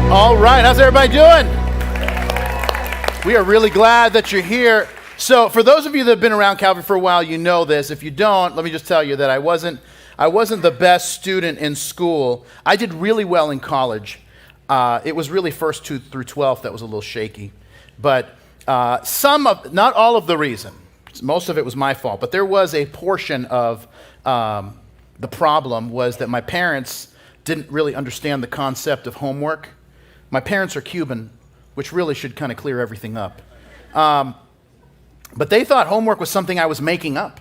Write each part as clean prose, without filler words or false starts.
All right, how's everybody doing? We are really glad that you're here. So for those of you that have been around Calvary for a while, you know this. If you don't, let me just tell you that I wasn't the best student in school. I did really well in college. It was really first through 12th that was a little shaky. But not all of the reason. Most of it was my fault. But there was a portion of the problem was that my parents didn't really understand the concept of homework. My parents are Cuban, which really should kind of clear everything up. But they thought homework was something I was making up.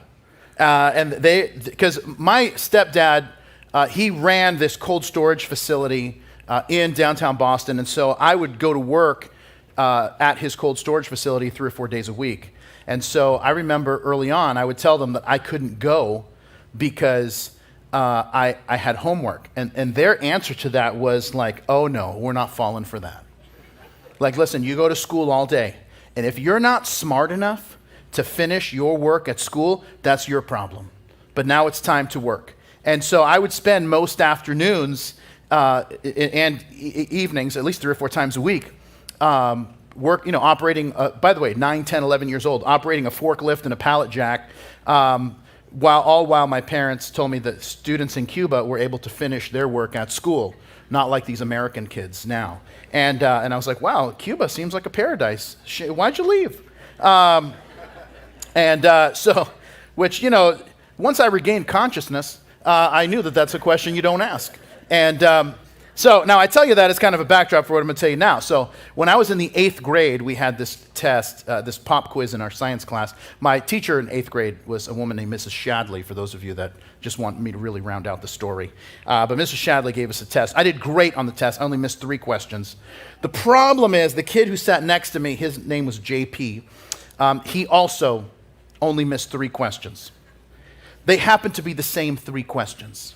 Because my stepdad, he ran this cold storage facility in downtown Boston. And so I would go to work at his cold storage facility 3 or 4 days a week. And so I remember early on, I would tell them that I couldn't go because I had homework. And their answer to that was like, oh no, we're not falling for that. Like, listen, you go to school all day. And if you're not smart enough to finish your work at school, that's your problem. But now it's time to work. And so I would spend most afternoons and evenings, at least 3 or 4 times a week, operating, by the way, 9, 10, 11 years old, operating a forklift and a pallet jack, while my parents told me that students in Cuba were able to finish their work at school, not like these American kids now. And I was like, wow, Cuba seems like a paradise. Why'd you leave? Once I regained consciousness, I knew that that's a question you don't ask. And so now I tell you that as kind of a backdrop for what I'm going to tell you now. So when I was in the 8th grade, we had this test, this pop quiz in our science class. My teacher in 8th grade was a woman named Mrs. Shadley, for those of you that just want me to really round out the story. But Mrs. Shadley gave us a test. I did great on the test. I only missed 3 questions. The problem is the kid who sat next to me, his name was JP, he also only missed 3 questions. They happened to be the same 3 questions.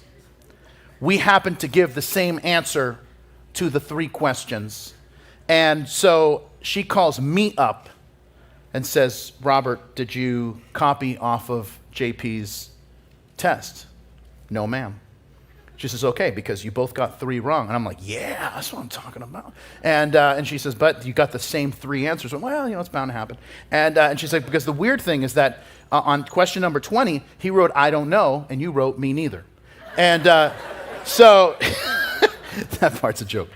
We happened to give the same answer to the 3 questions. And so she calls me up and says, Robert, did you copy off of JP's test? No, ma'am. She says, okay, because you both got 3 wrong. And I'm like, yeah, that's what I'm talking about. And she says, but you got the same 3 answers. Well, it's bound to happen. And she's like, because the weird thing is that on question number 20, he wrote, I don't know, and you wrote me neither. And so that part's a joke.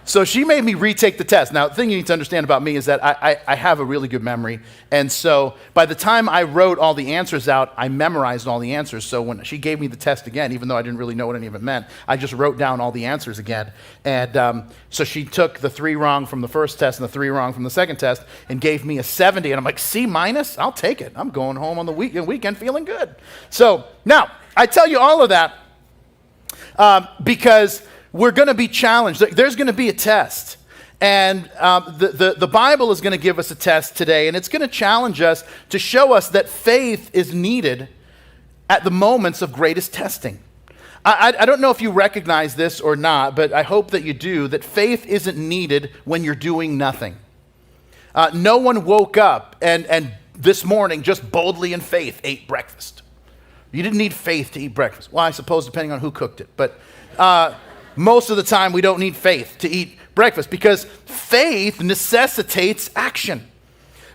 So she made me retake the test. Now, the thing you need to understand about me is that I have a really good memory. And so by the time I wrote all the answers out, I memorized all the answers. So when she gave me the test again, even though I didn't really know what any of it meant, I just wrote down all the answers again. And so she took the 3 wrong from the first test and the 3 wrong from the second test and gave me a 70. And I'm like, C-? I'll take it. I'm going home on the weekend feeling good. So now, I tell you all of that because we're going to be challenged. There's going to be a test. And the Bible is going to give us a test today, and it's going to challenge us to show us that faith is needed at the moments of greatest testing. I don't know if you recognize this or not, but I hope that you do, that faith isn't needed when you're doing nothing. No one woke up and this morning just boldly in faith ate breakfast. You didn't need faith to eat breakfast. Well, I suppose depending on who cooked it. But most of the time we don't need faith to eat breakfast because faith necessitates action.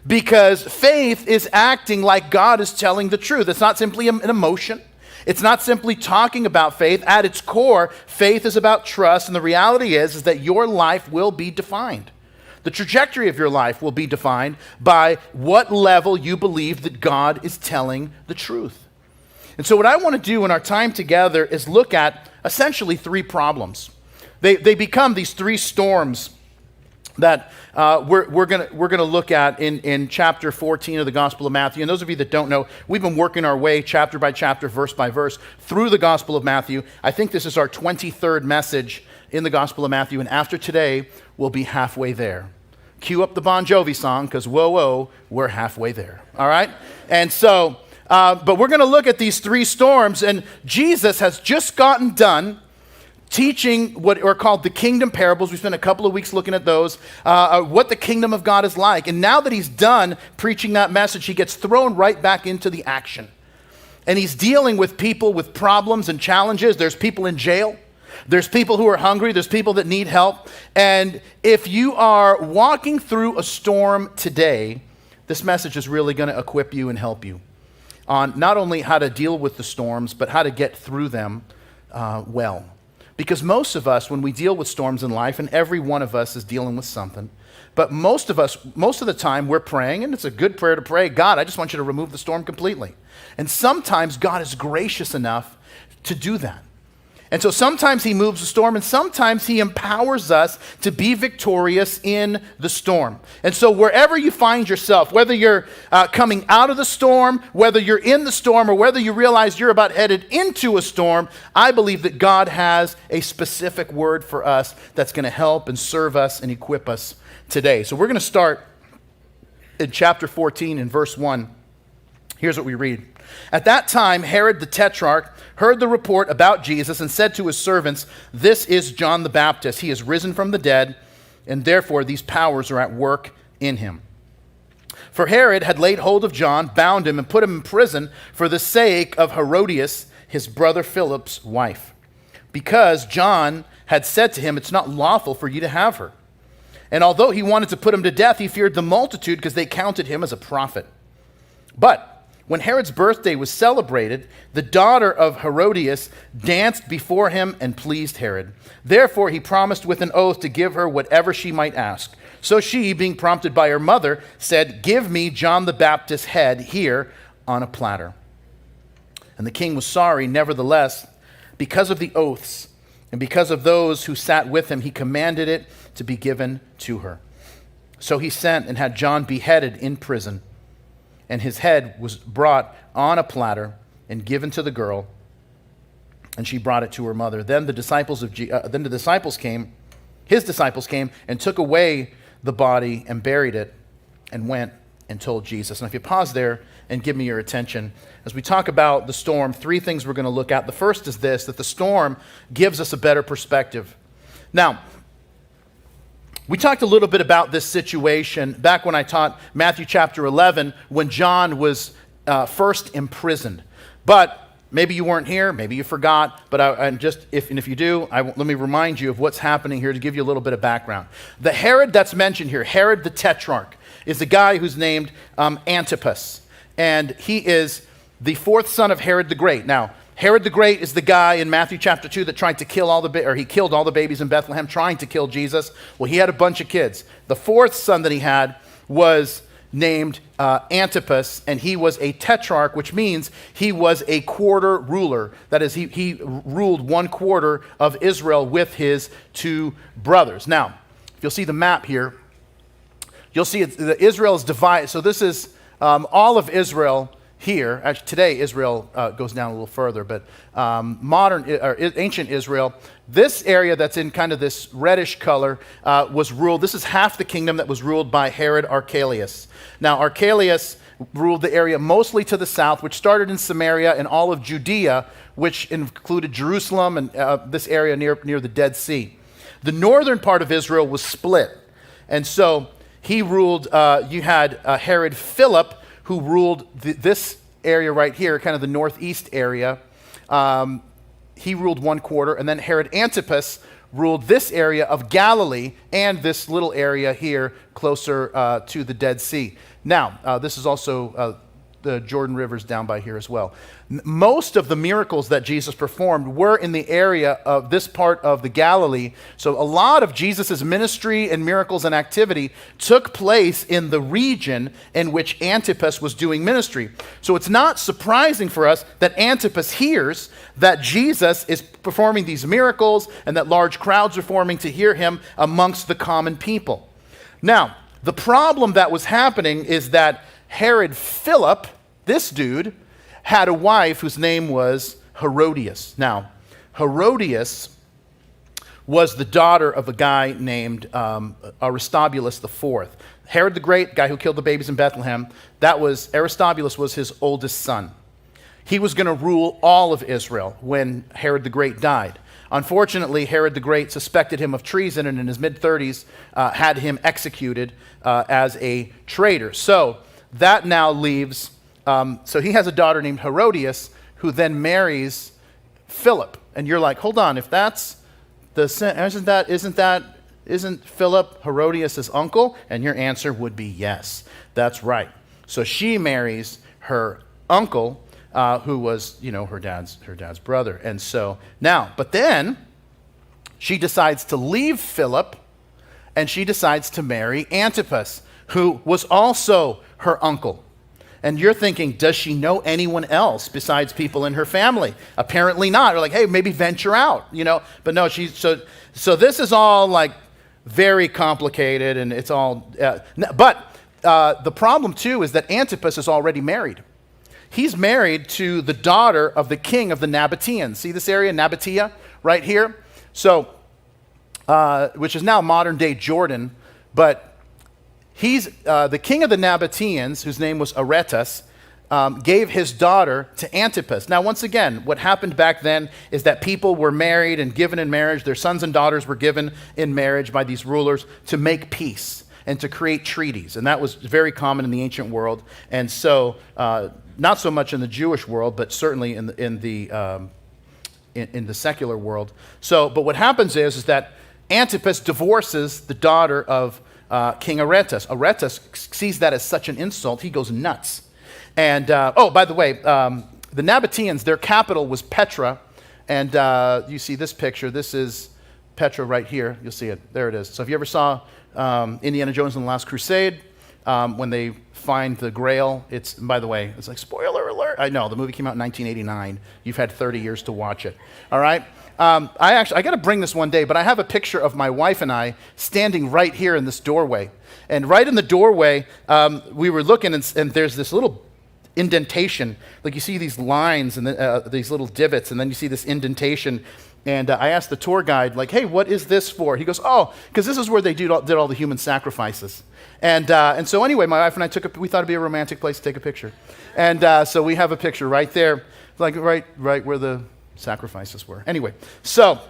Because faith is acting like God is telling the truth. It's not simply an emotion. It's not simply talking about faith. At its core, faith is about trust. And the reality is that your life will be defined. The trajectory of your life will be defined by what level you believe that God is telling the truth. And so what I want to do in our time together is look at essentially 3 problems. They become these 3 storms that we're gonna look at in chapter 14 of the Gospel of Matthew. And those of you that don't know, we've been working our way chapter by chapter, verse by verse through the Gospel of Matthew. I think this is our 23rd message in the Gospel of Matthew, and after today, we'll be halfway there. Cue up the Bon Jovi song, because whoa, whoa, we're halfway there. All right? And so but we're going to look at these 3 storms, and Jesus has just gotten done teaching what are called the kingdom parables. We spent a couple of weeks looking at those, what the kingdom of God is like. And now that he's done preaching that message, he gets thrown right back into the action. And he's dealing with people with problems and challenges. There's people in jail. There's people who are hungry. There's people that need help. And if you are walking through a storm today, this message is really going to equip you and help you on not only how to deal with the storms, but how to get through them well. Because most of us, when we deal with storms in life, and every one of us is dealing with something, but most of the time, we're praying, and it's a good prayer to pray, God, I just want you to remove the storm completely. And sometimes God is gracious enough to do that. And so sometimes he moves the storm, and sometimes he empowers us to be victorious in the storm. And so wherever you find yourself, whether you're coming out of the storm, whether you're in the storm, or whether you realize you're about headed into a storm, I believe that God has a specific word for us that's going to help and serve us and equip us today. So we're going to start in chapter 14 in verse 1. Here's what we read. At that time, Herod the Tetrarch heard the report about Jesus and said to his servants, "This is John the Baptist. He is risen from the dead, and therefore these powers are at work in him." For Herod had laid hold of John, bound him, and put him in prison for the sake of Herodias, his brother Philip's wife, because John had said to him, "It's not lawful for you to have her." And although he wanted to put him to death, he feared the multitude because they counted him as a prophet. But when Herod's birthday was celebrated, the daughter of Herodias danced before him and pleased Herod. Therefore he promised with an oath to give her whatever she might ask. So she, being prompted by her mother, said, "Give me John the Baptist's head here on a platter." And the king was sorry, nevertheless, because of the oaths and because of those who sat with him, he commanded it to be given to her. So he sent and had John beheaded in prison. And his head was brought on a platter and given to the girl, and she brought it to her mother. Then his disciples came and took away the body and buried it, and went and told Jesus. And if you pause there and give me your attention, as we talk about the storm, three things we're going to look at. The first is this, that the storm gives us a better perspective. Now, we talked a little bit about this situation back when I taught Matthew chapter 11, when John was first imprisoned. But maybe you weren't here, maybe you forgot, but if you do, let me remind you of what's happening here to give you a little bit of background. The Herod that's mentioned here, Herod the Tetrarch, is the guy who's named Antipas, and he is the fourth son of Herod the Great. Now, Herod the Great is the guy in Matthew chapter 2 that tried to kill he killed all the babies in Bethlehem trying to kill Jesus. Well, he had a bunch of kids. The fourth son that he had was named Antipas, and he was a tetrarch, which means he was a quarter ruler. That is, he ruled 1/4 of Israel with his two brothers. Now, if you'll see the map here, you'll see Israel is divided. So this is all of Israel here. Actually, today Israel goes down a little further, but ancient Israel, this area that's in kind of this reddish color was ruled. This is half the kingdom that was ruled by Herod Archelaus. Now, Archelaus ruled the area mostly to the south, which started in Samaria and all of Judea, which included Jerusalem and this area near the Dead Sea. The northern part of Israel was split, and so he ruled. You had Herod Philip, who ruled this area right here, kind of the northeast area. He ruled 1/4, and then Herod Antipas ruled this area of Galilee and this little area here closer to the Dead Sea. Now, this is also the Jordan River's down by here as well. Most of the miracles that Jesus performed were in the area of this part of the Galilee. So a lot of Jesus' ministry and miracles and activity took place in the region in which Antipas was doing ministry. So it's not surprising for us that Antipas hears that Jesus is performing these miracles and that large crowds are forming to hear him amongst the common people. Now, the problem that was happening is that Herod Philip, this dude, had a wife whose name was Herodias. Now, Herodias was the daughter of a guy named Aristobulus IV. Herod the Great, guy who killed the babies in Bethlehem, Aristobulus was his oldest son. He was going to rule all of Israel when Herod the Great died. Unfortunately, Herod the Great suspected him of treason, and in his mid-30s had him executed as a traitor. So that now leaves, so he has a daughter named Herodias, who then marries Philip. And you're like, hold on, if that's isn't Philip Herodias' uncle? And your answer would be yes. That's right. So she marries her uncle, who was, her dad's brother. And so now, but then she decides to leave Philip, and she decides to marry Antipas, who was also her uncle. And you're thinking, does she know anyone else besides people in her family? Apparently not. Or like, hey, maybe venture out, But no, so this is all like very complicated, and it's all. But the problem too is that Antipas is already married. He's married to the daughter of the king of the Nabateans. See this area, Nabatea, right here. So, which is now modern day Jordan, but. He's the king of the Nabateans, whose name was Aretas, gave his daughter to Antipas. Now, once again, what happened back then is that people were married and given in marriage. Their sons and daughters were given in marriage by these rulers to make peace and to create treaties. And that was very common in the ancient world. And so, not so much in the Jewish world, but certainly in the secular world. So, but what happens is that Antipas divorces the daughter of King Aretas. Aretas sees that as such an insult, he goes nuts. And, by the way, the Nabateans, their capital was Petra. And you see this picture. This is Petra right here. You'll see it. There it is. So if you ever saw Indiana Jones and the Last Crusade, when they find the Grail, by the way, it's like, spoiler alert. I know, the movie came out in 1989. You've had 30 years to watch it. All right? I got to bring this one day, but I have a picture of my wife and I standing right here in this doorway. And right in the doorway, we were looking, and there's this little indentation. Like you see these lines and these little divots, and then you see this indentation. And I asked the tour guide, like, hey, what is this for? He goes, oh, because this is where they did all the human sacrifices. And so anyway, my wife and I we thought it'd be a romantic place to take a picture. And so we have a picture right there, like right where the sacrifices were. Anyway, so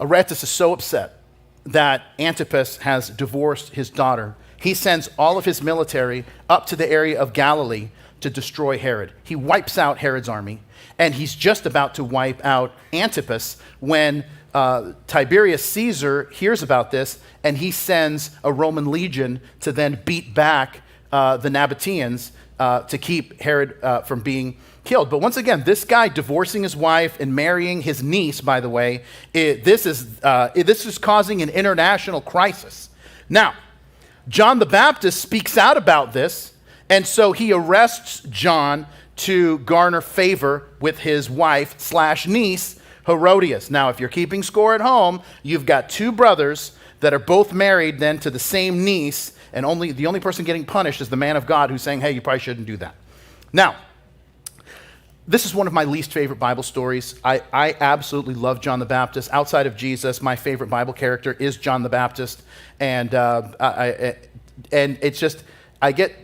Aretas is so upset that Antipas has divorced his daughter. He sends all of his military up to the area of Galilee to destroy Herod. He wipes out Herod's army, and he's just about to wipe out Antipas when Tiberius Caesar hears about this, and he sends a Roman legion to then beat back the Nabateans to keep Herod from being killed. But once again, this guy divorcing his wife and marrying his niece, by the way, this is causing an international crisis. Now, John the Baptist speaks out about this, and so he arrests John to garner favor with his wife/niece, Herodias. Now, if you're keeping score at home, you've got two brothers that are both married then to the same niece, and the only person getting punished is the man of God who's saying, hey, you probably shouldn't do that. Now, this is one of my least favorite Bible stories. I absolutely love John the Baptist. Outside of Jesus, my favorite Bible character is John the Baptist. And it's just, I get,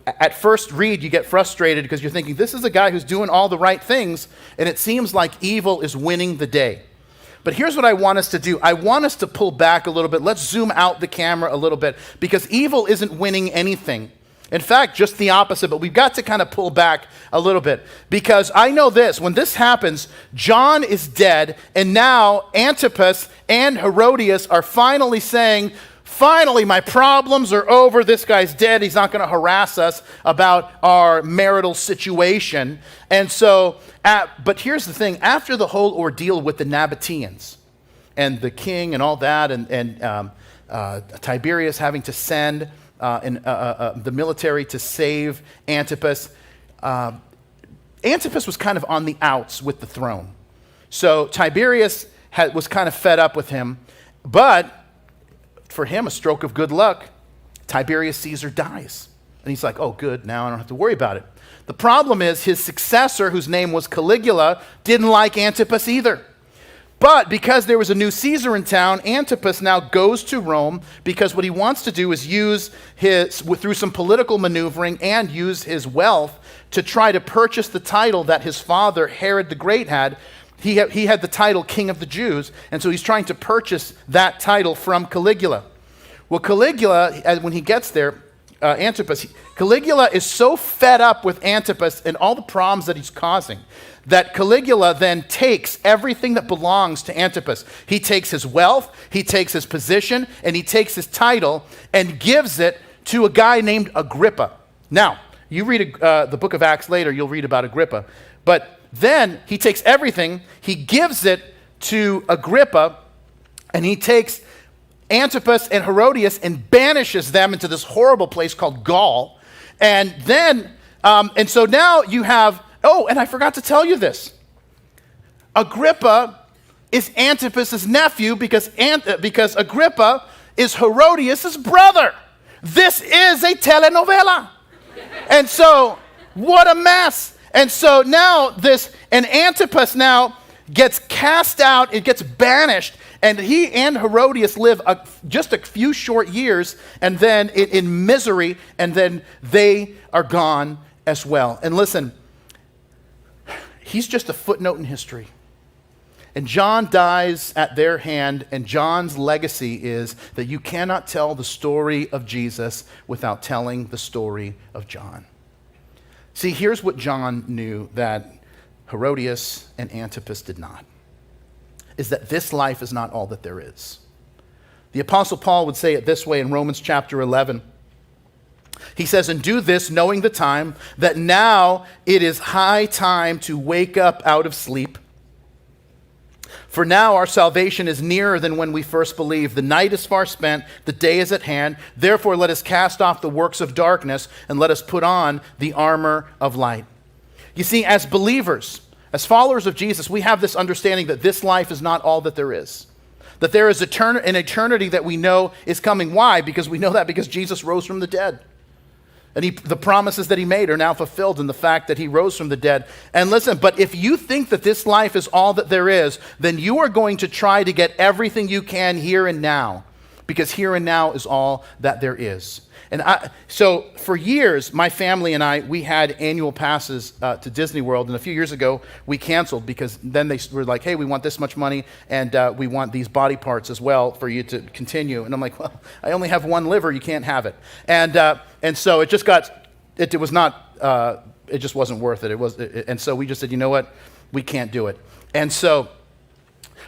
at first read, you get frustrated because you're thinking, this is a guy who's doing all the right things, and it seems like evil is winning the day. But here's what I want us to do. I want us to pull back a little bit. Let's zoom out the camera a little bit, because evil isn't winning anything. In fact, just the opposite, but we've got to kind of pull back a little bit, because I know this, when this happens, John is dead, and now Antipas and Herodias are finally saying, finally, my problems are over. This guy's dead. He's not going to harass us about our marital situation. And so, but here's the thing. After the whole ordeal with the Nabateans and the king and all that, and Tiberius having to send the military to save Antipas, Antipas was kind of on the outs with the throne. So Tiberius was kind of fed up with him, but for him, a stroke of good luck, Tiberius Caesar dies. And he's like, oh, good, now I don't have to worry about it. The problem is his successor, whose name was Caligula, didn't like Antipas either. But because there was a new Caesar in town, Antipas now goes to Rome, because what he wants to do is use through some political maneuvering and use his wealth to try to purchase the title that his father, Herod the Great, had. He had the title King of the Jews, and so he's trying to purchase that title from Caligula. Well, Caligula, when he gets there, Antipas. Caligula is so fed up with Antipas and all the problems that he's causing that Caligula then takes everything that belongs to Antipas. He takes his wealth, he takes his position, and he takes his title and gives it to a guy named Agrippa. Now, you read the book of Acts later, you'll read about Agrippa. But then he takes everything, he gives it to Agrippa, and he takes Antipas and Herodias and banishes them into this horrible place called Gaul. And then, and so now you have, oh, and I forgot to tell you this. Agrippa is Antipas's nephew because Agrippa is Herodias' brother. This is a telenovela. And so, what a mess. And so now and Antipas now gets cast out, it gets banished, and he and Herodias live just a few short years, and then in misery, and then they are gone as well. And listen, he's just a footnote in history. And John dies at their hand, and John's legacy is that you cannot tell the story of Jesus without telling the story of John. See, here's what John knew that Herodias and Antipas did not, is that this life is not all that there is. The Apostle Paul would say it this way in Romans chapter 11. He says, and do this knowing the time, that now it is high time to wake up out of sleep. For now our salvation is nearer than when we first believed. The night is far spent, the day is at hand. Therefore let us cast off the works of darkness and let us put on the armor of light. You see, as believers, as followers of Jesus, we have this understanding that this life is not all that there is. That there is an eternity that we know is coming. Why? Because we know that because Jesus rose from the dead. And the promises that he made are now fulfilled in the fact that he rose from the dead. And listen, but if you think that this life is all that there is, then you are going to try to get everything you can here and now, because here and now is all that there is. And so for years, my family and I, we had annual passes to Disney World. And a few years ago, we canceled because then they were like, hey, we want this much money and we want these body parts as well for you to continue. And I'm like, well, I only have one liver. You can't have it. And so it just it just wasn't worth it. And so we just said, you know what? We can't do it. And so,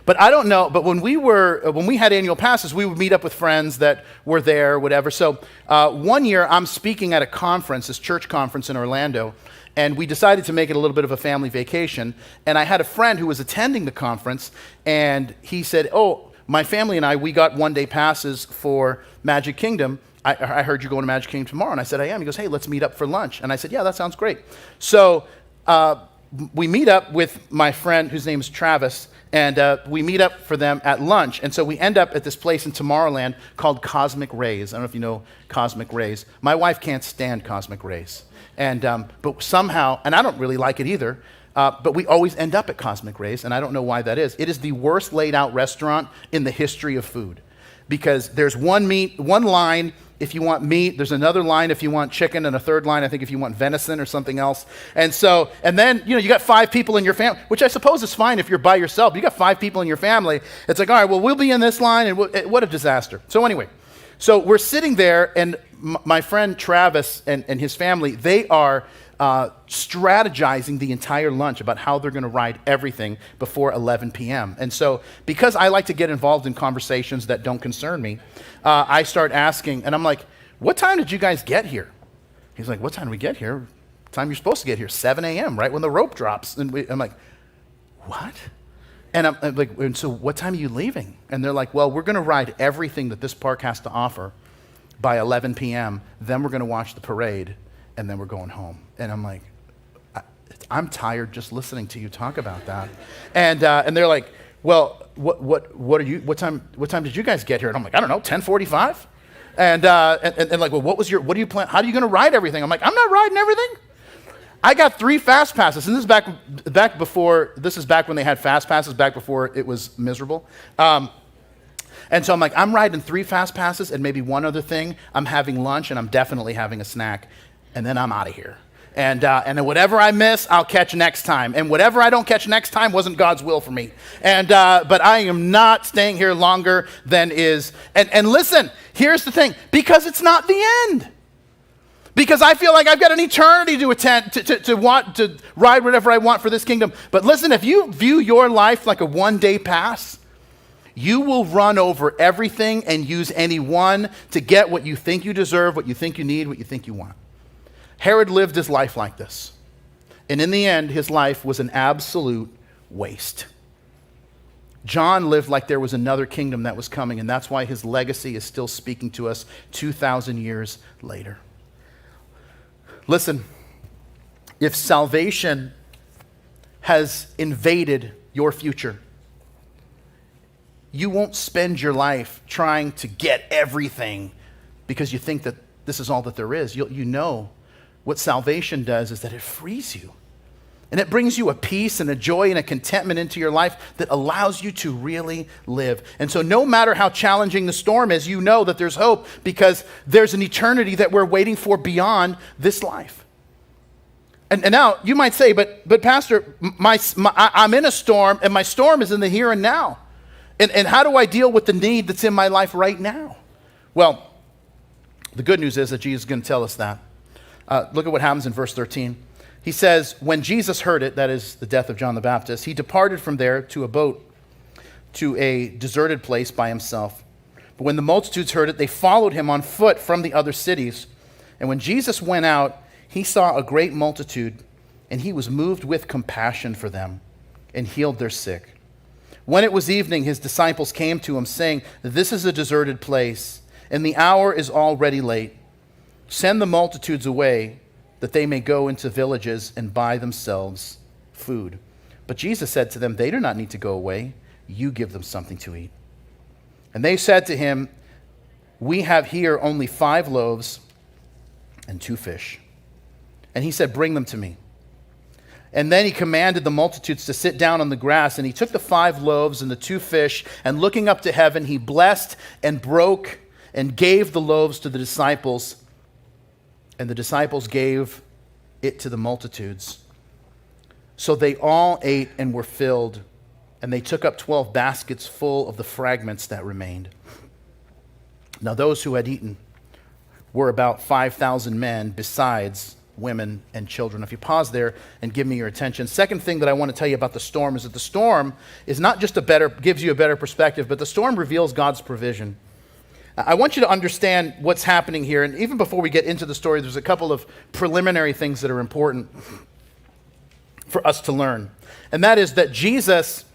but I don't know, but when we had annual passes, we would meet up with friends that were there, whatever. So one year I'm speaking at a conference, this church conference in Orlando, and we decided to make it a little bit of a family vacation. And I had a friend who was attending the conference, and he said, oh, my family and I, we got one-day passes for Magic Kingdom. I heard you're going to Magic Kingdom tomorrow. And I said, I am. He goes, hey, let's meet up for lunch. And I said, yeah, that sounds great. So we meet up with my friend whose name is Travis, and we meet up for them at lunch. And so we end up at this place in Tomorrowland called Cosmic Rays. I don't know if you know Cosmic Rays. My wife can't stand Cosmic Rays. And but somehow, and I don't really like it either, but we always end up at Cosmic Rays, and I don't know why that is. It is the worst laid out restaurant in the history of food, because there's one line if you want meat, there's another line if you want chicken, and a third line, I think, if you want venison or something else. And then, you got 5 people in your family, which I suppose is fine if you're by yourself. You got 5 people in your family. It's like, all right, well, we'll be in this line, and what a disaster. So anyway, so we're sitting there, and my friend Travis and his family, they are strategizing the entire lunch about how they're going to ride everything before 11 p.m. And so because I like to get involved in conversations that don't concern me, I start asking, and I'm like, what time did you guys get here? He's like, what time did we get here? Time you're supposed to get here, 7 a.m., right when the rope drops. And I'm like, what? And I'm like, and so what time are you leaving? And they're like, well, we're going to ride everything that this park has to offer by 11 p.m. Then we're going to watch the parade, and then we're going home. And I'm like, I'm tired just listening to you talk about that. And they're like, well, what time did you guys get here? And I'm like, I don't know, 10:45. And like, well, what do you plan? How are you going to ride everything? I'm like, I'm not riding everything. I got 3 fast passes, and this is back when they had fast passes, back before it was miserable. And so I'm like, I'm riding 3 fast passes and maybe one other thing. I'm having lunch, and I'm definitely having a snack, and then I'm out of here. And then whatever I miss, I'll catch next time. And whatever I don't catch next time wasn't God's will for me. But I am not staying here longer than is. And listen, here's the thing, because it's not the end. because I feel like I've got an eternity to attend, to want to ride whatever I want for this kingdom. But listen, if you view your life like a one-day pass, you will run over everything and use anyone to get what you think you deserve, what you think you need, what you think you want. Herod lived his life like this. And in the end, his life was an absolute waste. John lived like there was another kingdom that was coming, and that's why his legacy is still speaking to us 2,000 years later. Listen, if salvation has invaded your future, you won't spend your life trying to get everything because you think that this is all that there is. You know what salvation does is that it frees you. And it brings you a peace and a joy and a contentment into your life that allows you to really live. And so no matter how challenging the storm is, you know that there's hope because there's an eternity that we're waiting for beyond this life. And now you might say, but Pastor, I'm in a storm and my storm is in the here and now. And how do I deal with the need that's in my life right now? Well, the good news is that Jesus is going to tell us that. Look at what happens in verse 13. He says, when Jesus heard it, that is the death of John the Baptist, he departed from there to a boat to a deserted place by himself. But when the multitudes heard it, they followed him on foot from the other cities. And when Jesus went out, he saw a great multitude, and he was moved with compassion for them and healed their sick. When it was evening, his disciples came to him, saying, this is a deserted place, and the hour is already late. Send the multitudes away, that they may go into villages and buy themselves food. But Jesus said to them, they do not need to go away. You give them something to eat. And they said to him, we have here only 5 loaves and 2 fish. And he said, bring them to me. And then he commanded the multitudes to sit down on the grass, and he took the 5 loaves and the 2 fish, and looking up to heaven, he blessed and broke and gave the loaves to the disciples, and the disciples gave it to the multitudes. So they all ate and were filled, and they took up 12 baskets full of the fragments that remained. Now those who had eaten were about 5,000 men, besides women and children. If you pause there and give me your attention. Second thing that I want to tell you about the storm is that the storm is not just gives you a better perspective, but the storm reveals God's provision. I want you to understand what's happening here. And even before we get into the story, there's a couple of preliminary things that are important for us to learn. And that is that Jesus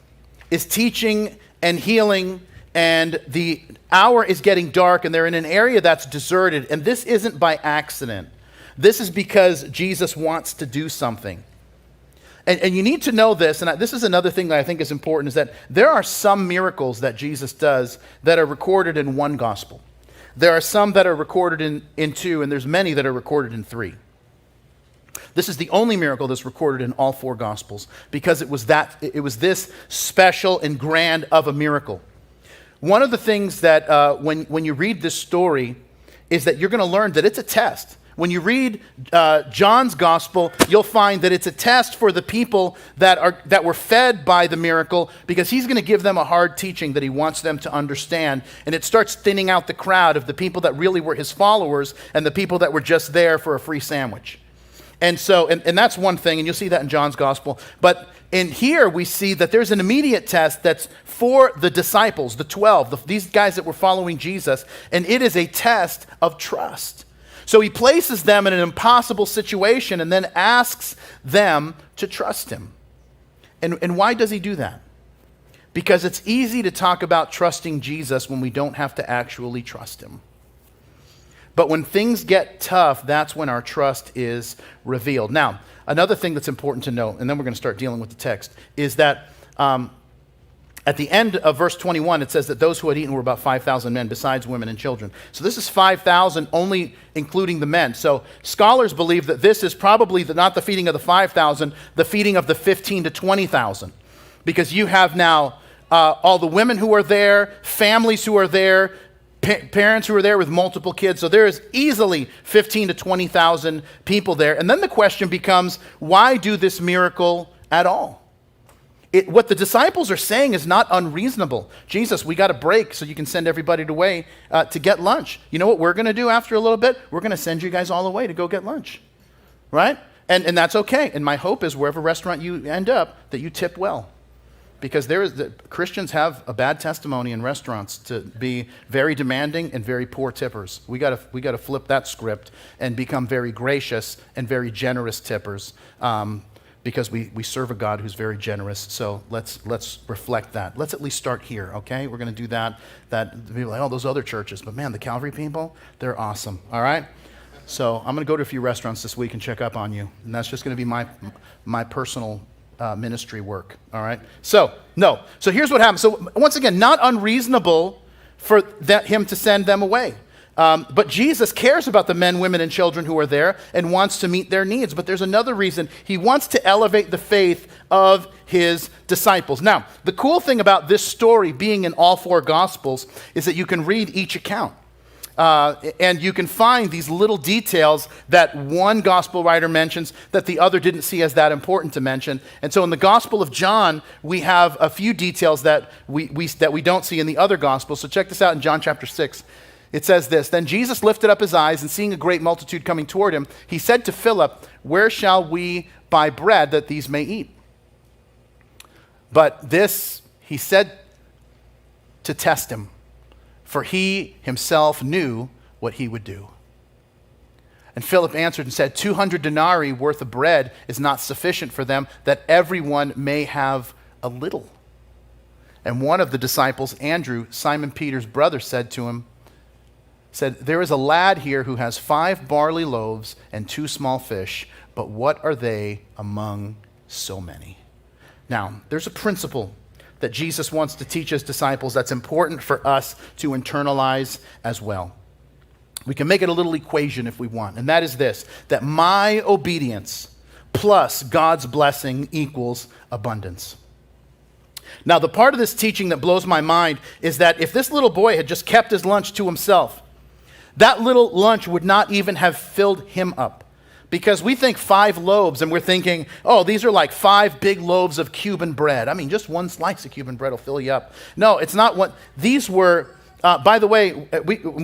is teaching and healing, and the hour is getting dark, and they're in an area that's deserted. And this isn't by accident. This is because Jesus wants to do something. And you need to know this, and this is another thing that I think is important, is that there are some miracles that Jesus does that are recorded in one gospel. There are some that are recorded in 2, and there's many that are recorded in 3. This is the only miracle that's recorded in all 4 gospels because it was this special and grand of a miracle. One of the things that when you read this story is that you're going to learn that it's a test. When you read John's gospel, you'll find that it's a test for the people that were fed by the miracle, because he's going to give them a hard teaching that he wants them to understand. And it starts thinning out the crowd of the people that really were his followers and the people that were just there for a free sandwich. And so, and that's one thing, and you'll see that in John's gospel. But in here, we see that there's an immediate test that's for the disciples, the 12, these guys that were following Jesus, and it is a test of trust. So he places them in an impossible situation and then asks them to trust him. And why does he do that? Because it's easy to talk about trusting Jesus when we don't have to actually trust him. But when things get tough, that's when our trust is revealed. Now, another thing that's important to note, and then we're going to start dealing with the text, is that at the end of verse 21, it says that those who had eaten were about 5,000 men, besides women and children. So this is 5,000 only including the men. So scholars believe that this is probably not the feeding of the 5,000, the feeding of the 15 to 20,000. Because you have now all the women who are there, families who are there, parents who are there with multiple kids. So there is easily 15 to 20,000 people there. And then the question becomes, why do this miracle at all? What the disciples are saying is not unreasonable. Jesus, we got a break so you can send everybody away to get lunch. You know what we're going to do after a little bit? We're going to send you guys all away to go get lunch, right? And that's okay. And my hope is wherever restaurant you end up, that you tip well. Because Christians have a bad testimony in restaurants to be very demanding and very poor tippers. We got to flip that script and become very gracious and very generous tippers, because we serve a God who's very generous. So let's reflect that. Let's at least start here, okay? We're going to do that. That people are like, oh, those other churches, but man, the Calvary people, they're awesome. All right. So I'm going to go to a few restaurants this week and check up on you, and that's just going to be my personal ministry work, all right? So here's what happens. So once again, not unreasonable for him to send them away. But Jesus cares about the men, women, and children who are there and wants to meet their needs. But there's another reason. He wants to elevate the faith of his disciples. Now, the cool thing about this story being in all four Gospels is that you can read each account. And you can find these little details that one gospel writer mentions that the other didn't see as that important to mention. And so in the Gospel of John, we have a few details that we don't see in the other Gospels. So check this out in John chapter 6. It says this, "Then Jesus lifted up his eyes, and seeing a great multitude coming toward him, he said to Philip, 'Where shall we buy bread that these may eat?' But this he said to test him, for he himself knew what he would do. And Philip answered and said, 200 denarii worth of bread is not sufficient for them, that everyone may have a little. And one of the disciples, Andrew, Simon Peter's brother, said, there is a lad here who has 5 barley loaves and 2 small fish, but what are they among so many?" Now, there's a principle that Jesus wants to teach his disciples that's important for us to internalize as well. We can make it a little equation if we want, and that is this, that my obedience plus God's blessing equals abundance. Now, the part of this teaching that blows my mind is that if this little boy had just kept his lunch to himself, that little lunch would not even have filled him up. Because we think 5 loaves, and we're thinking, oh, these are like 5 big loaves of Cuban bread. I mean, just one slice of Cuban bread will fill you up. No, it's not what these were. By the way,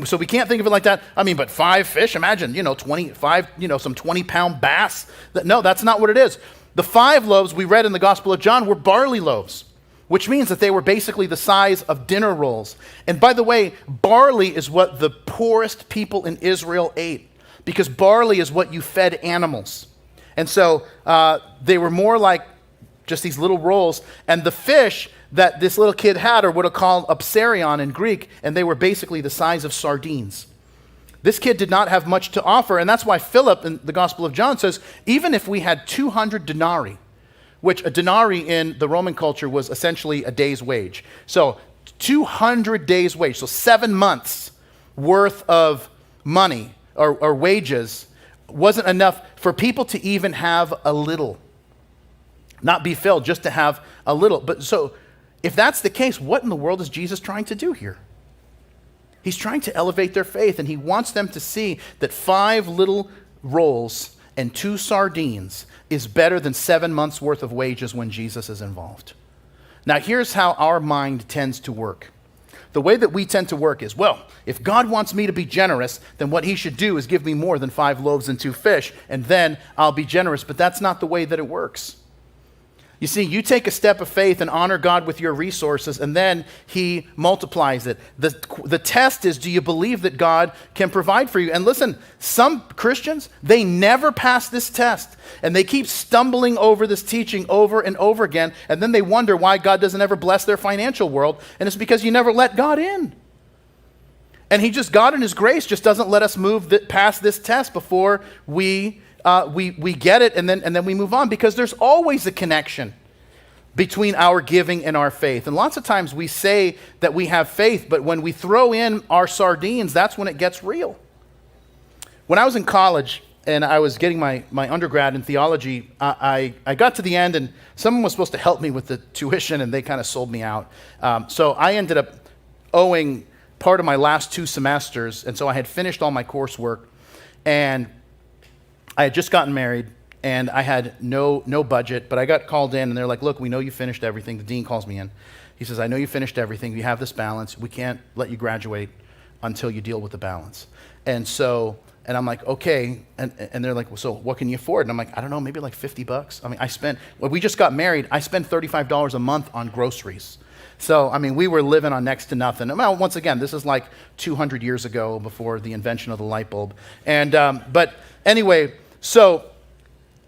so we can't think of it like that. I mean, but 5 fish, imagine, 25, some 20-pound bass. No, that's not what it is. The 5 loaves we read in the Gospel of John were barley loaves, which means that they were basically the size of dinner rolls. And by the way, barley is what the poorest people in Israel ate, because barley is what you fed animals. And so they were more like just these little rolls. And the fish that this little kid had are what are called upsarion in Greek, and they were basically the size of sardines. This kid did not have much to offer, and that's why Philip in the Gospel of John says, even if we had 200 denarii, which a denarii in the Roman culture was essentially a day's wage. So 200 days' wage, so 7 months worth of money or wages wasn't enough for people to even have a little. Not be filled, just to have a little. But so if that's the case, what in the world is Jesus trying to do here? He's trying to elevate their faith, and he wants them to see that 5 little rolls and 2 sardines is better than 7 months worth of wages when Jesus is involved. Now here's how our mind tends to work. The way that we tend to work is, well, if God wants me to be generous, then what he should do is give me more than 5 loaves and 2 fish, and then I'll be generous. But that's not the way that it works. You see, you take a step of faith and honor God with your resources, and then he multiplies it. The test is, do you believe that God can provide for you? And listen, some Christians, they never pass this test, and they keep stumbling over this teaching over and over again, and then they wonder why God doesn't ever bless their financial world, and it's because you never let God in. And God in his grace just doesn't let us move past this test before we get it, and then we move on, because there's always a connection between our giving and our faith. And lots of times we say that we have faith, but when we throw in our sardines, that's when it gets real. When I was in college and I was getting my undergrad in theology, I got to the end, and someone was supposed to help me with the tuition, and they kind of sold me out. So I ended up owing part of my last 2 semesters, and so I had finished all my coursework, and I had just gotten married, and I had no budget, but I got called in, and they're like, look, we know you finished everything. The dean calls me in. He says, I know you finished everything. You have this balance. We can't let you graduate until you deal with the balance. And I'm like, okay. And they're like, well, so what can you afford? And I'm like, I don't know, maybe like $50. I mean, when we just got married, I spent $35 a month on groceries. So, I mean, we were living on next to nothing. Well, once again, this is like 200 years ago before the invention of the light bulb. And, but anyway,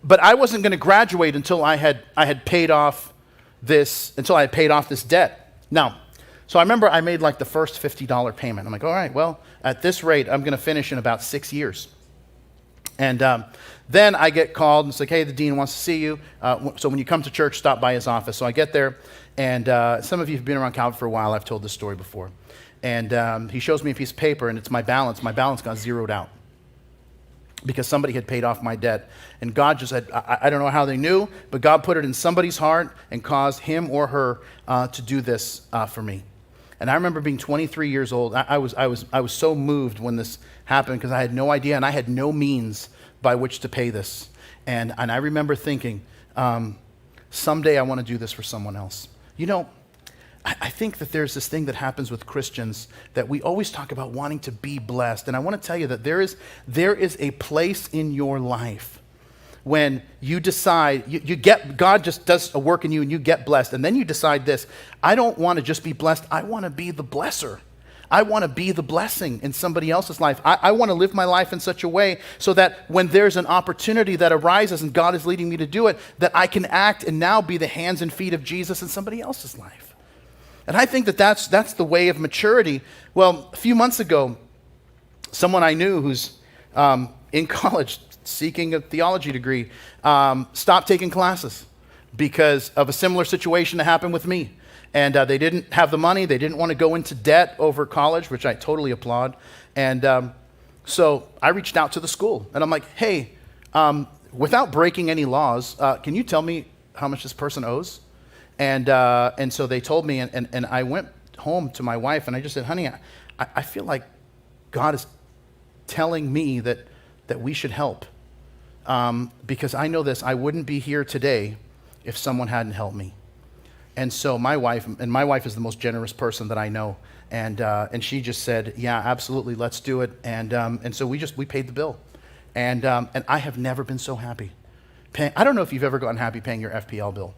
but I wasn't going to graduate until I had paid off this debt. Now, so I remember I made like the first $50 payment. I'm like, all right, well, at this rate, I'm going to finish in about 6 years. And then I get called, and it's like, hey, the dean wants to see you. So when you come to church, stop by his office. So I get there, and some of you have been around Calvary for a while. I've told this story before. And he shows me a piece of paper, and it's my balance. My balance got zeroed out because somebody had paid off my debt. And God just said, I don't know how they knew, but God put it in somebody's heart and caused him or her to do this for me. And I remember being 23 years old. I was so moved when this happened because I had no idea, and I had no means by which to pay this. And I remember thinking, someday I want to do this for someone else. You know, I think that there's this thing that happens with Christians that we always talk about wanting to be blessed. And I want to tell you that there is a place in your life when you decide, God just does a work in you and you get blessed. And then you decide this, I don't want to just be blessed, I want to be the blesser. I want to be the blessing in somebody else's life. I want to live my life in such a way so that when there's an opportunity that arises and God is leading me to do it, that I can act and now be the hands and feet of Jesus in somebody else's life. And I think that that's the way of maturity. Well, a few months ago, someone I knew who's in college seeking a theology degree stopped taking classes because of a similar situation that happened with me. And they didn't have the money. They didn't want to go into debt over college, which I totally applaud. And so I reached out to the school. And I'm like, hey, without breaking any laws, can you tell me how much this person owes? And so they told me, and I went home to my wife, and I just said, honey, I feel like God is telling me that we should help. Because I know this, I wouldn't be here today if someone hadn't helped me. And so my wife is the most generous person that I know, and she just said, yeah, absolutely, let's do it. And so we paid the bill, and I have never been so happy. I don't know if you've ever gotten happy paying your FPL bill.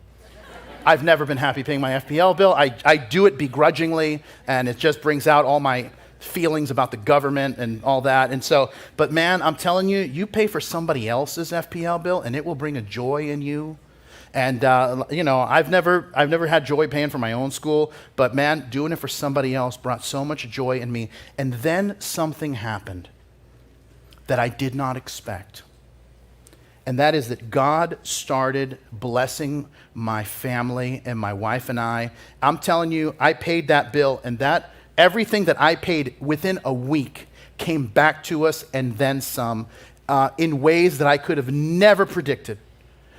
I've never been happy paying my FPL bill. I do it begrudgingly, and it just brings out all my feelings about the government and all that. And so, but man, I'm telling you, you pay for somebody else's FPL bill, and it will bring a joy in you. And I've never had joy paying for my own school, but man, doing it for somebody else brought so much joy in me. And then something happened that I did not expect. And that is that God started blessing my family and my wife and I. I'm telling you, I paid that bill, and that everything that I paid within a week came back to us and then some in ways that I could have never predicted.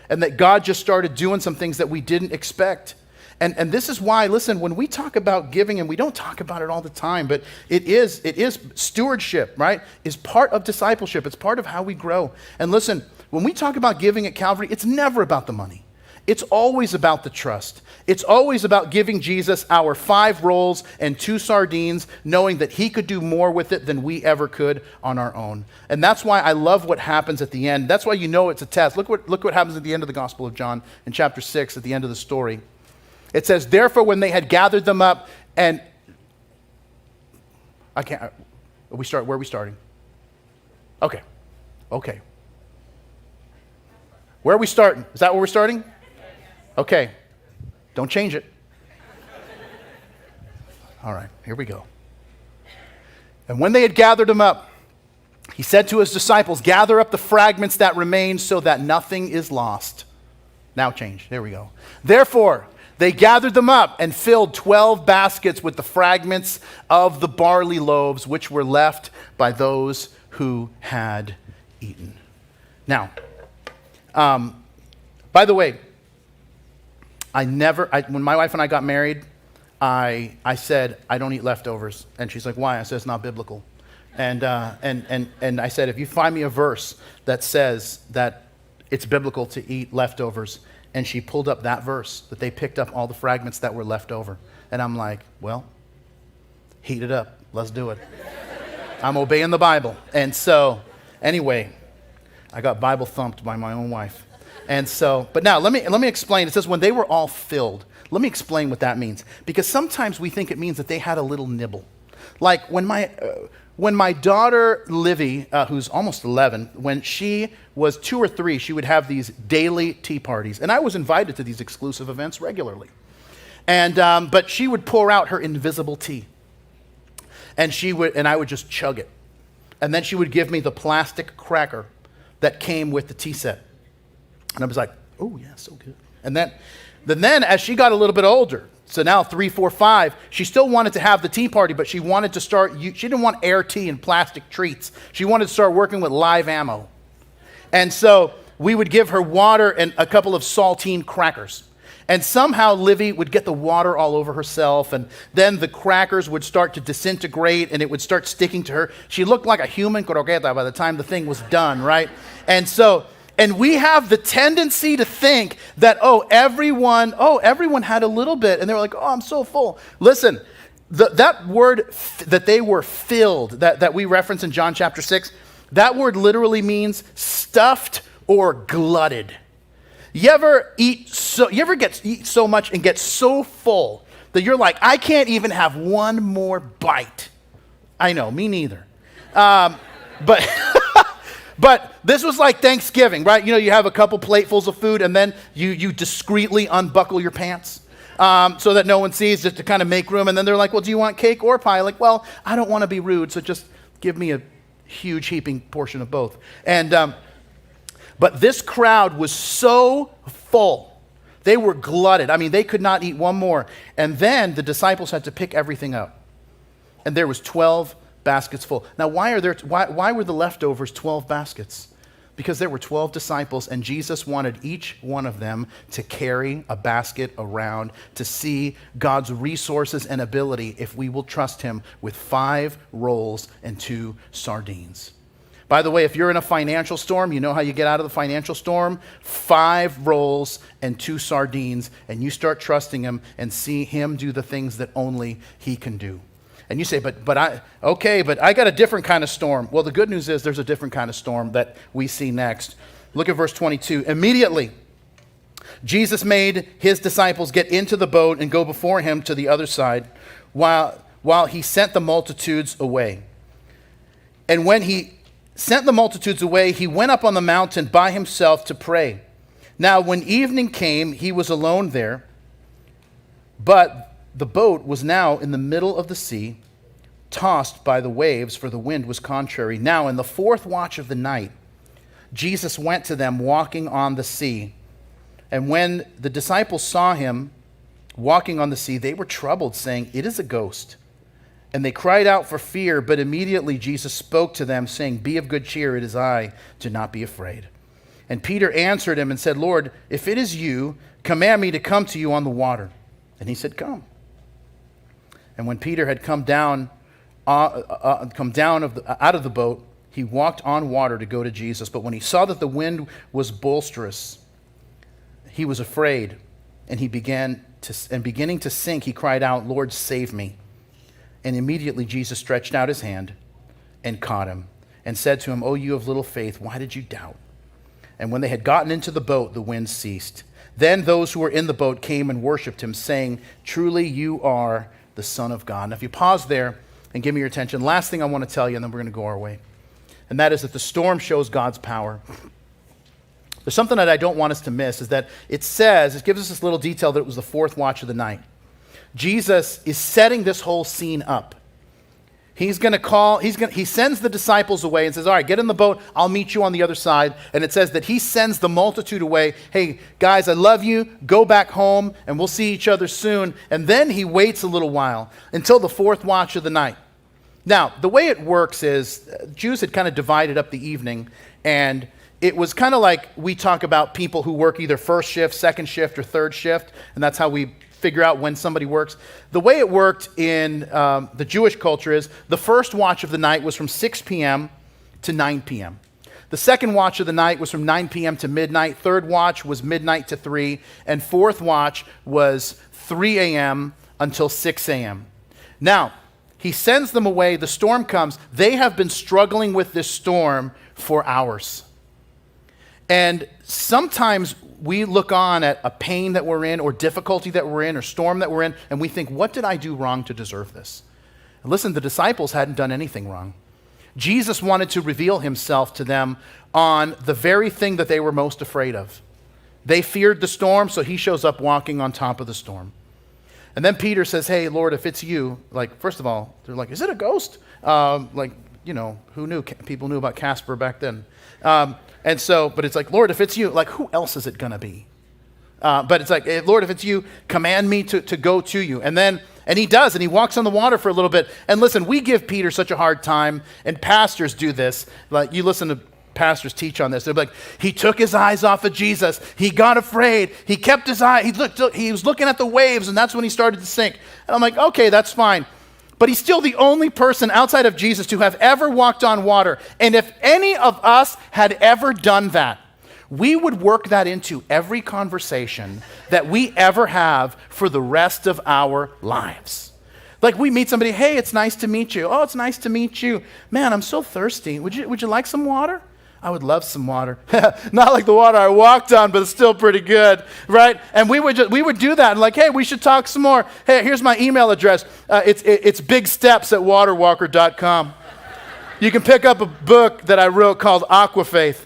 And that God just started doing some things that we didn't expect. And this is why, listen, when we talk about giving, and we don't talk about it all the time, but it is stewardship, right? Is part of discipleship. It's part of how we grow. And listen, when we talk about giving at Calvary, it's never about the money. It's always about the trust. It's always about giving Jesus our 5 rolls and 2 sardines, knowing that he could do more with it than we ever could on our own. And that's why I love what happens at the end. That's why you know it's a test. Look what happens at the end of the Gospel of John in chapter 6, at the end of the story. It says, therefore, when they had gathered them up, and where are we starting? Okay. Where are we starting? Is that where we're starting? Okay, don't change it. All right, here we go. And when they had gathered them up, he said to his disciples, gather up the fragments that remain so that nothing is lost. Now change, there we go. Therefore, they gathered them up and filled 12 baskets with the fragments of the barley loaves which were left by those who had eaten. Now, by the way, when my wife and I got married, I said, I don't eat leftovers. And she's like, why? I said, it's not biblical. And I said, if you find me a verse that says that it's biblical to eat leftovers. And she pulled up that verse, that they picked up all the fragments that were left over. And I'm like, well, heat it up. Let's do it. I'm obeying the Bible. And so, anyway, I got Bible thumped by my own wife. And so, but now let me explain. It says when they were all filled. Let me explain what that means. Because sometimes we think it means that they had a little nibble. Like when my daughter Livy, who's almost 11, when she was 2 or 3, she would have these daily tea parties. And I was invited to these exclusive events regularly. And but she would pour out her invisible tea. And I would just chug it. And then she would give me the plastic cracker that came with the tea set. And I was like, oh yeah, so good. And then as she got a little bit older, so now 3, 4, 5, she still wanted to have the tea party, but she wanted to she didn't want air tea and plastic treats. She wanted to start working with live ammo. And so we would give her water and a couple of saltine crackers. And somehow Livy would get the water all over herself, and then the crackers would start to disintegrate, and it would start sticking to her. She looked like a human croqueta by the time the thing was done, right? And we have the tendency to think that, everyone had a little bit, and they were like, I'm so full. Listen, that word that they were filled, that we reference in John chapter 6, that word literally means stuffed or glutted. You ever eat so much and get so full that you're like, I can't even have one more bite? I know, me neither. But this was like Thanksgiving, right? You have a couple platefuls of food and then you discreetly unbuckle your pants so that no one sees, just to kind of make room. And then they're like, well, do you want cake or pie? Like, well, I don't want to be rude, so just give me a huge heaping portion of both. But this crowd was so full. They were glutted. I mean, they could not eat one more. And then the disciples had to pick everything up. And there was 12 baskets full. Now, why were the leftovers 12 baskets? Because there were 12 disciples, and Jesus wanted each one of them to carry a basket around to see God's resources and ability if we will trust him with 5 rolls and 2 sardines. By the way, if you're in a financial storm, you know how you get out of the financial storm? 5 rolls and 2 sardines, and you start trusting him and see him do the things that only he can do. And you say, but I got a different kind of storm. Well, the good news is there's a different kind of storm that we see next. Look at verse 22. Immediately, Jesus made his disciples get into the boat and go before him to the other side while he sent the multitudes away. And when he sent the multitudes away, he went up on the mountain by himself to pray. Now, when evening came, he was alone there, but the boat was now in the middle of the sea, tossed by the waves, for the wind was contrary. Now, in the 4th watch of the night, Jesus went to them walking on the sea. And when the disciples saw him walking on the sea, they were troubled, saying, "It is a ghost." And they cried out for fear, but immediately Jesus spoke to them, saying, "Be of good cheer, it is I, do not be afraid." And Peter answered him and said, "Lord, if it is you, command me to come to you on the water." And he said, "Come." And when Peter had come down out of the boat, he walked on water to go to Jesus. But when he saw that the wind was boisterous, he was afraid, and beginning to sink, he cried out, "Lord, save me." And immediately Jesus stretched out his hand and caught him and said to him, "O you of little faith, why did you doubt?" And when they had gotten into the boat, the wind ceased. Then those who were in the boat came and worshipped him, saying, "Truly you are the Son of God." Now, if you pause there and give me your attention, last thing I want to tell you, and then we're going to go our way. And that is that the storm shows God's power. There's something that I don't want us to miss, is that it gives us this little detail that it was the 4th watch of the night. Jesus is setting this whole scene up. He sends the disciples away and says, "All right, get in the boat. I'll meet you on the other side." And it says that he sends the multitude away. "Hey, guys, I love you. Go back home and we'll see each other soon." And then he waits a little while until the 4th watch of the night. Now, the way it works is Jews had kind of divided up the evening, and it was kind of like we talk about people who work either first shift, second shift, or third shift, and that's how we figure out when somebody works. The way it worked in the Jewish culture is the first watch of the night was from 6 p.m. to 9 p.m. The second watch of the night was from 9 p.m. to midnight. Third watch was midnight to 3. And fourth watch was 3 a.m. until 6 a.m. Now, he sends them away. The storm comes. They have been struggling with this storm for hours. And sometimes we look on at a pain that we're in or difficulty that we're in or storm that we're in, and we think, what did I do wrong to deserve this? And listen, the disciples hadn't done anything wrong. Jesus wanted to reveal himself to them on the very thing that they were most afraid of. They feared the storm, so he shows up walking on top of the storm. And then Peter says, hey, Lord, if it's you, like, first of all, they're like, is it a ghost? Who knew? People knew about Casper back then. But it's like, Lord, if it's you, like, who else is it going to be? But it's like, hey, Lord, if it's you, command me to go to you. And he does, and he walks on the water for a little bit. And listen, we give Peter such a hard time, and pastors do this. Like, you listen to pastors teach on this. They're like, he took his eyes off of Jesus. He got afraid. He kept his eye. He was looking at the waves, and that's when he started to sink. And I'm like, okay, that's fine. But he's still the only person outside of Jesus to have ever walked on water. And if any of us had ever done that, we would work that into every conversation that we ever have for the rest of our lives. Like, we meet somebody, hey, it's nice to meet you. Oh, it's nice to meet you. Man, I'm so thirsty. Would you like some water? I would love some water. Not like the water I walked on, but it's still pretty good, right? And we would do that, and like, hey, we should talk some more. Hey, here's my email address. It's bigsteps@waterwalker.com. You can pick up a book that I wrote called Aquafaith.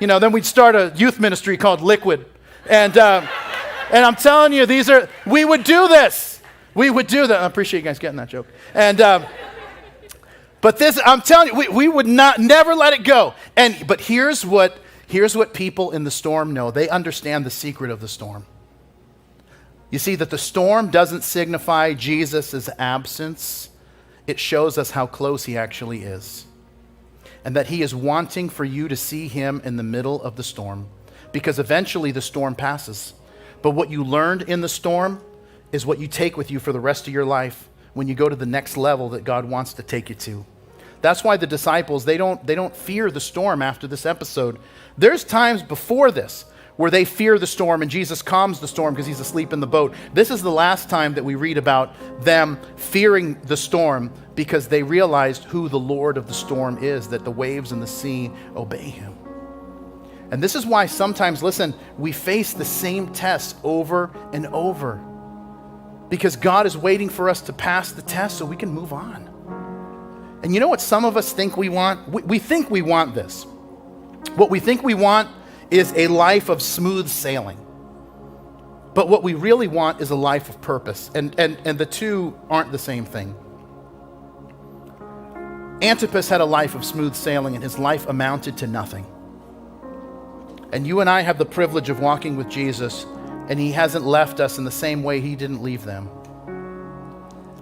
Then we'd start a youth ministry called Liquid. And I'm telling you, we would do this. We would do that. I appreciate you guys getting that joke. But this, I'm telling you, we would never let it go. But here's what people in the storm know. They understand the secret of the storm. You see that the storm doesn't signify Jesus' absence. It shows us how close he actually is. And that he is wanting for you to see him in the middle of the storm. Because eventually the storm passes. But what you learned in the storm is what you take with you for the rest of your life when you go to the next level that God wants to take you to. That's why the disciples, they don't fear the storm after this episode. There's times before this where they fear the storm and Jesus calms the storm because he's asleep in the boat. This is the last time that we read about them fearing the storm because they realized who the Lord of the storm is, that the waves and the sea obey him. And this is why sometimes, listen, we face the same tests over and over. Because God is waiting for us to pass the test so we can move on. And you know what some of us think we want? We think we want this. What we think we want is a life of smooth sailing. But what we really want is a life of purpose. And the two aren't the same thing. Antipas had a life of smooth sailing, and his life amounted to nothing. And you and I have the privilege of walking with Jesus, and he hasn't left us in the same way he didn't leave them.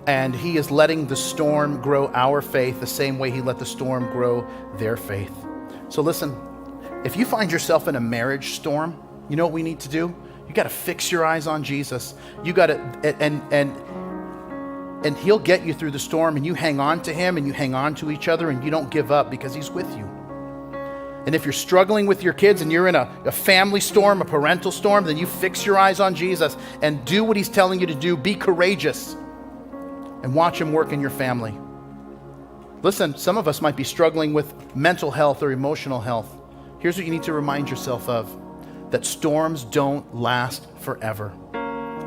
And he is letting the storm grow our faith the same way he let the storm grow their faith. So listen, if you find yourself in a marriage storm, you know what we need to do? You got to fix your eyes on Jesus. You got to, and he'll get you through the storm, and you hang on to him, and you hang on to each other, and you don't give up because he's with you. And if you're struggling with your kids and you're in a family storm, a parental storm, then you fix your eyes on Jesus and do what he's telling you to do. Be courageous and watch him work in your family. Listen, some of us might be struggling with mental health or emotional health. Here's what you need to remind yourself of, that storms don't last forever.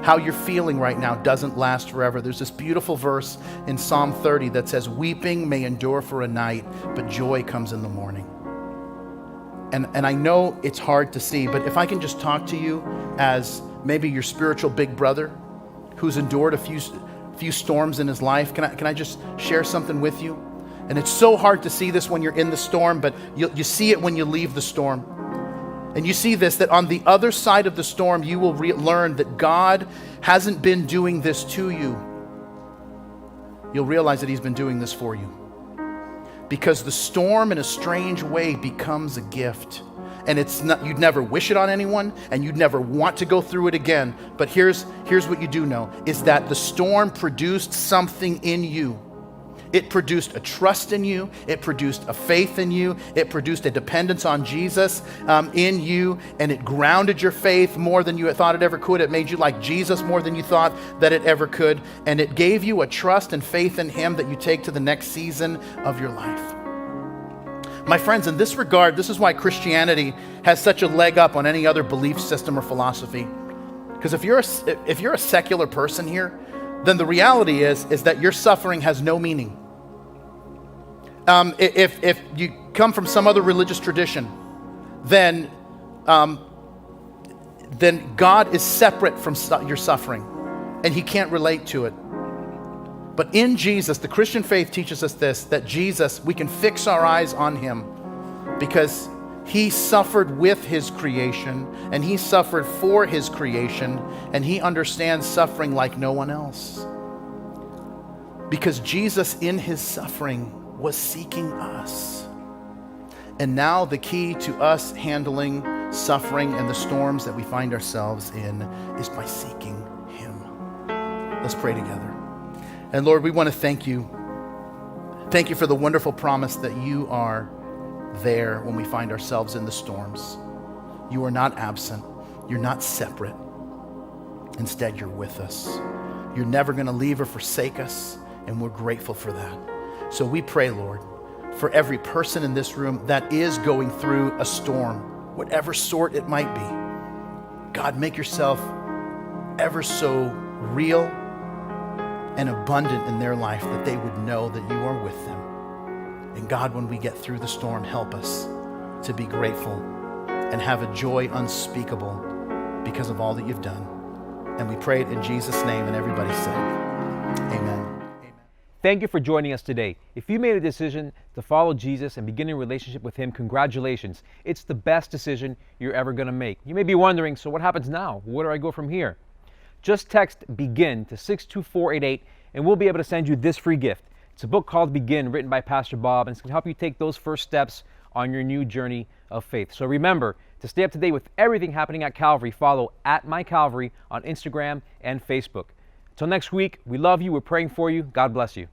How you're feeling right now doesn't last forever. There's this beautiful verse in Psalm 30 that says, weeping may endure for a night, but joy comes in the morning. And I know it's hard to see, but if I can just talk to you as maybe your spiritual big brother who's endured a few storms in his life, can I just share something with you? And it's so hard to see this when you're in the storm, but you see it when you leave the storm. And you see this, that on the other side of the storm, you will learn that God hasn't been doing this to you. You'll realize that he's been doing this for you. Because the storm in a strange way becomes a gift. And it's not, you'd never wish it on anyone, and you'd never want to go through it again. But here's what you do know, is that the storm produced something in you. It produced a trust in you. It produced a faith in you. It produced a dependence on Jesus in you, and it grounded your faith more than you thought it ever could. It made you like Jesus more than you thought that it ever could, and it gave you a trust and faith in him that you take to the next season of your life. My friends, in this regard, this is why Christianity has such a leg up on any other belief system or philosophy. Because if you're a secular person here, then the reality is that your suffering has no meaning. If you come from some other religious tradition, then God is separate from your suffering, and he can't relate to it. But in Jesus, the Christian faith teaches us this, that Jesus, we can fix our eyes on him because he suffered with his creation, and he suffered for his creation, and he understands suffering like no one else. Because Jesus, in his suffering, was seeking us. And now the key to us handling suffering and the storms that we find ourselves in is by seeking him. Let's pray together. And Lord, we want to thank you. Thank you for the wonderful promise that you are there when we find ourselves in the storms. You are not absent. You're not separate. Instead, you're with us. You're never going to leave or forsake us, and we're grateful for that. So we pray, Lord, for every person in this room that is going through a storm, whatever sort it might be. God, make yourself ever so real and abundant in their life, that they would know that you are with them. And God, when we get through the storm, help us to be grateful and have a joy unspeakable because of all that you've done. And we pray it in Jesus' name, and everybody said, amen. Thank you for joining us today. If you made a decision to follow Jesus and begin a relationship with him, congratulations. It's the best decision you're ever going to make. You may be wondering, so what happens now? Where do I go from here? Just text BEGIN to 62488 and we'll be able to send you this free gift. It's a book called Begin, written by Pastor Bob, and it's going to help you take those first steps on your new journey of faith. So remember, to stay up to date with everything happening at Calvary, follow @MyCalvary on Instagram and Facebook. Until next week, we love you, we're praying for you. God bless you.